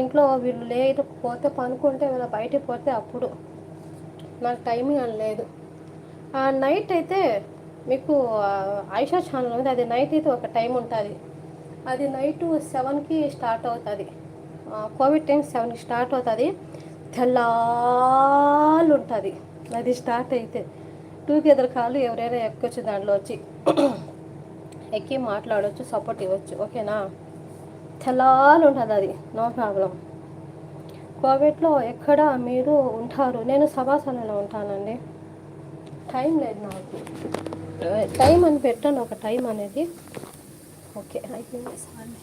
ఇంట్లో వీళ్ళు లేకపోతే పనుకుంటే వీళ్ళు బయటికి పోతే అప్పుడు నాకు టైమింగ్ అని లేదు. నైట్ అయితే మీకు ఐషా ఛానల్ ఉంది, అది నైట్ అయితే ఒక టైం ఉంటుంది. అది నైట్ 7కి స్టార్ట్ అవుతుంది. కోవిడ్ టైం 7కి స్టార్ట్ అవుతుంది, తెల్లాలు ఉంటుంది. అది స్టార్ట్ అయితే టుగెదర్ కాళ్ళు ఎవరైనా ఎక్కొచ్చు, దాంట్లో వచ్చి ఎక్కి మాట్లాడవచ్చు, సపోర్ట్ ఇవ్వచ్చు. ఓకేనా, తెల్లాలు ఉంటుంది అది, నో ప్రాబ్లం. కోవిడ్లో ఎక్కడ మీరు ఉంటారు? నేను సభాసనలో ఉంటానండి. టైం లేదు నాకు, టైం అని పెట్టాను ఒక టైం అనేది. ఓకే అయిపోయింది సార్.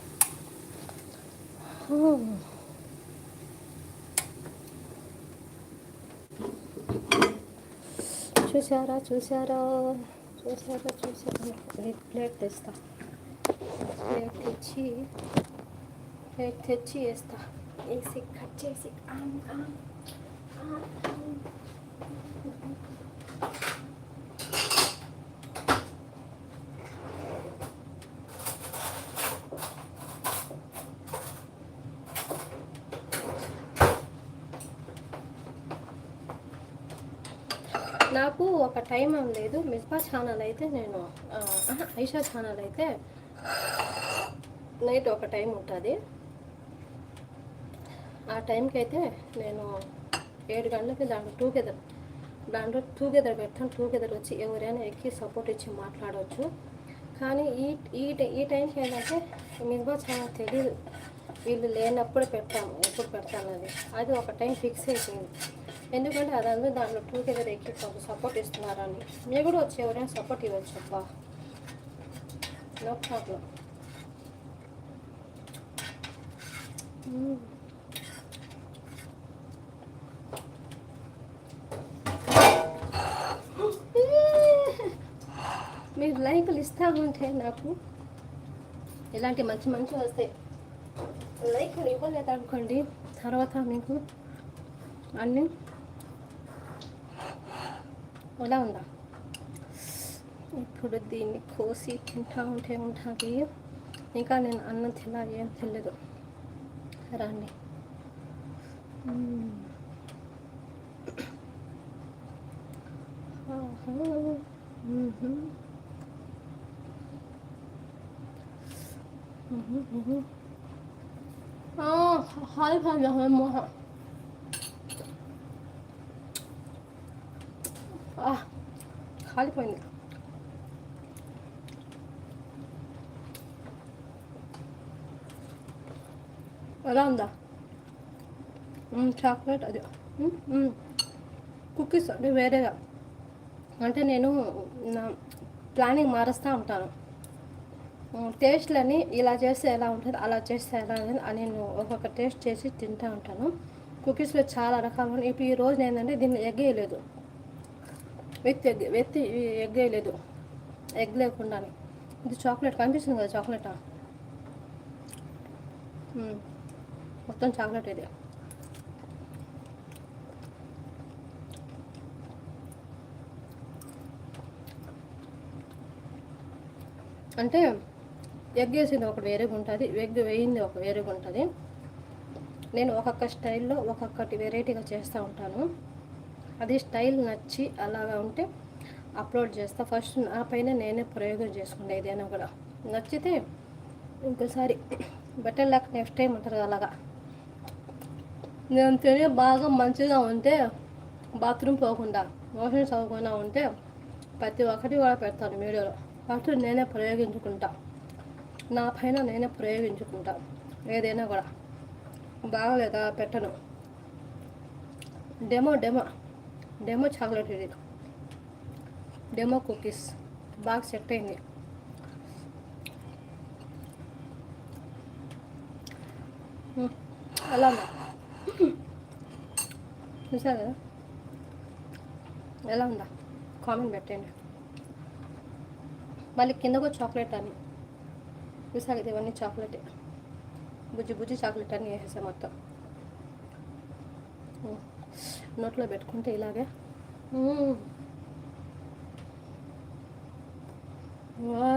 చూసారా చూసారా చూసారా చూసారా. ప్లేట్ తెస్తా, ప్లేట్ తెచ్చి వేస్తా, వేసి కట్ చేసి. నాకు ఒక టైం ఏం లేదు. మిస్బా ఛానల్ అయితే నేను ఐషా ఛానల్ అయితే నైట్ ఒక టైం ఉంటుంది. ఆ టైంకి అయితే నేను 7 గంటలకి దాంట్లో టుగెదర్ పెడతాను. టుగెదర్ వచ్చి ఎవరైనా ఎక్కి సపోర్ట్ ఇచ్చి మాట్లాడవచ్చు. కానీ ఈ టైంకి ఏంటంటే మిస్బా ఛానల్ తెలియదు, వీళ్ళు లేనప్పుడు పెడతాము, ఎప్పుడు పెడతాను అది ఒక టైం ఫిక్స్ అయిపోయింది. ఎందుకంటే అదంతా దాంట్లో టుగెదర్ ఎక్కి సపోర్ట్ ఇస్తున్నారని. మీరు కూడా వచ్చి ఎవరైనా సపోర్ట్ ఇవ్వచ్చు. అబ్బా నో ప్రాబ్లం. మీరు లైకులు ఇస్తూ ఉంటే నాకు ఇలాంటి మంచి మంచి వస్తాయి. లైకులు ఇవ్వలేదు అనుకోండి, తర్వాత మీకు అన్నీ ఎలా ఉందా. ఇప్పుడు దీన్ని కోసి తింటా ఉంటే ఉంటుంది. ఇంకా నేను అన్నం తినాలి, ఏం తెలియదు. రండి. హాయ్ కాలిపోయింది. ఎలా ఉందా? చాక్లెట్ అది కుకీస్ అంటే వేరేగా, అంటే నేను నా ప్లానింగ్ మారుస్తూ ఉంటాను. టేస్ట్లని ఇలా చేస్తే ఎలా ఉంటుంది, అలా చేస్తే ఎలా ఉంటుంది అని నేను ఒక్కొక్క టేస్ట్ చేసి తింటూ ఉంటాను. కుకీస్లో చాలా రకాలు ఉన్నాయి. ఇప్పుడు ఈరోజు ఏంటంటే దీన్ని ఎగ్ వేయలేదు, ఎగ్ వేయలేదు, ఎగ్ లేకుండానే. ఇది చాక్లెట్ కనిపిస్తుంది కదా, చాక్లెటా, మొత్తం చాక్లెట్ ఇది. అంటే ఎగ్ వేసింది ఒకటి వేరేగా ఉంటుంది, ఎగ్ వేయింది ఒక వేరేగా ఉంటుంది. నేను ఒక్కొక్క స్టైల్లో ఒక్కొక్కటి వెరైటీగా చేస్తూ ఉంటాను. అది స్టైల్ నచ్చి అలాగా ఉంటే అప్లోడ్ చేస్తా. ఫస్ట్ నా పైన నేనే ప్రయోగం చేసుకుంటా. ఏదైనా కూడా నచ్చితే ఇంకోసారి బెటర్ లక్ నెక్స్ట్ టైం ఉంటారు. అలాగా నేను తినే బాగా మంచిగా ఉంటే, బాత్రూమ్ పోకుండా మోషన్స్ అవ్వకుండా ఉంటే ప్రతి ఒక్కటి కూడా పెడతాను వీడియోలో. ఫస్ట్ నేనే ప్రయోగించుకుంటా, నా పైన నేనే ప్రయోగించుకుంటా. ఏదైనా కూడా బాగలేదా పెట్టను. డెమో చాక్లెట్ ఇది, డెమో కుకీస్ బాగా సెట్ అయింది. అలా చూసారు కదా ఎలా ఉందా, కామెంట్ పెట్టండి. మళ్ళీ కిందకు చాక్లెట్ అని చూసారు కదా, ఇవన్నీ చాక్లెటే, బుజ్జి చాక్లెట్ అని వేసేసా మొత్తం. నోట్లో పెట్టుకుంటే ఇలాగే వా